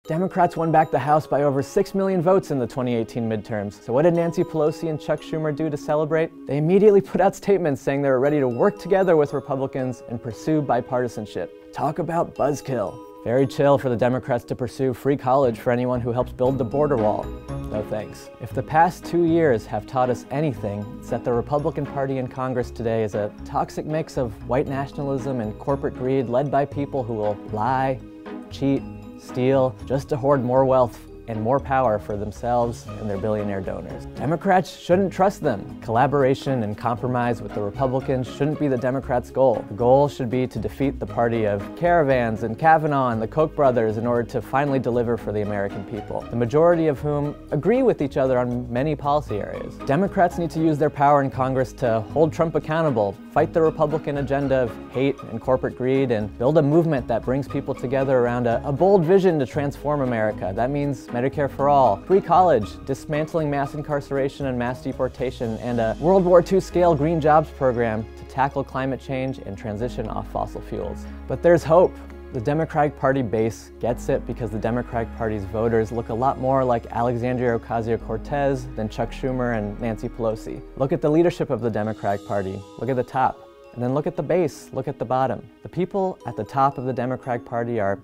Democrats won back the House by over 6 million votes in the 2018 midterms. So what did Nancy Pelosi and Chuck Schumer do to celebrate? They immediately put out statements saying they were ready to work together with Republicans and pursue bipartisanship. Talk about buzzkill. Very chill for the Democrats to pursue free college for anyone who helps build the border wall. No thanks. If the past 2 years have taught us anything, it's that the Republican Party in Congress today is a toxic mix of white nationalism and corporate greed led by people who will lie, cheat, steal, just to hoard more wealth and more power for themselves and their billionaire donors. Democrats shouldn't trust them. Collaboration and compromise with the Republicans shouldn't be the Democrats' goal. The goal should be to defeat the party of Caravans and Kavanaugh and the Koch brothers in order to finally deliver for the American people, the majority of whom agree with each other on many policy areas. Democrats need to use their power in Congress to hold Trump accountable, fight the Republican agenda of hate and corporate greed, and build a movement that brings people together around a bold vision to transform America. That means Medicare for all, free college, dismantling mass incarceration and mass deportation, and a World War II scale green jobs program to tackle climate change and transition off fossil fuels. But there's hope. The Democratic Party base gets it because the Democratic Party's voters look a lot more like Alexandria Ocasio-Cortez than Chuck Schumer and Nancy Pelosi. Look at the leadership of the Democratic Party. Look at the top. And then look at the base. Look at the bottom. The people at the top of the Democratic Party are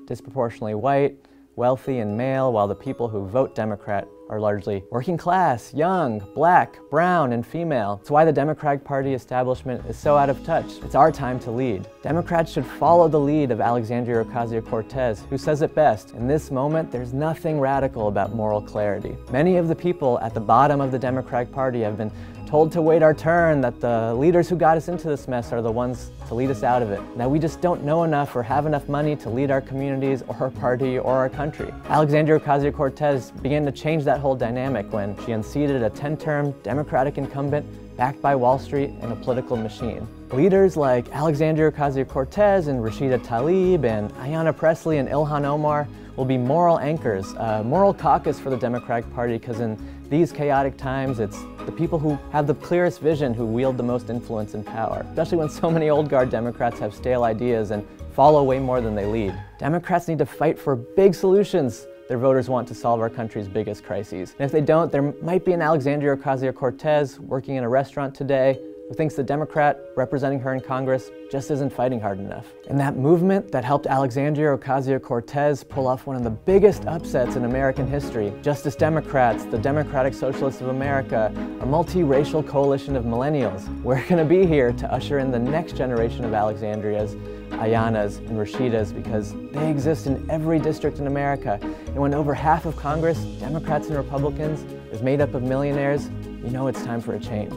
disproportionately white, wealthy, and male, while the people who vote Democrat are largely working class, young, black, brown, and female. It's why the Democratic Party establishment is so out of touch. It's our time to lead. Democrats should follow the lead of Alexandria Ocasio-Cortez, who says it best. In this moment, there's nothing radical about moral clarity. Many of the people at the bottom of the Democratic Party have been told to wait our turn, that the leaders who got us into this mess are the ones to lead us out of it. Now we just don't know enough or have enough money to lead our communities or our party or our country. Alexandria Ocasio-Cortez began to change that whole dynamic when she unseated a 10-term Democratic incumbent backed by Wall Street and a political machine. Leaders like Alexandria Ocasio-Cortez and Rashida Tlaib and Ayanna Pressley and Ilhan Omar will be moral anchors, a moral caucus for the Democratic Party, because in these chaotic times, it's the people who have the clearest vision who wield the most influence and power, especially when so many old guard Democrats have stale ideas and follow way more than they lead. Democrats need to fight for big solutions their voters want to solve our country's biggest crises. And if they don't, there might be an Alexandria Ocasio-Cortez working in a restaurant today who thinks the Democrat representing her in Congress just isn't fighting hard enough. And that movement that helped Alexandria Ocasio-Cortez pull off one of the biggest upsets in American history, Justice Democrats, the Democratic Socialists of America, a multiracial coalition of millennials, we're gonna be here to usher in the next generation of Alexandrias, Ayannas, and Rashidas, because they exist in every district in America. And when over half of Congress, Democrats and Republicans, is made up of millionaires, you know it's time for a change.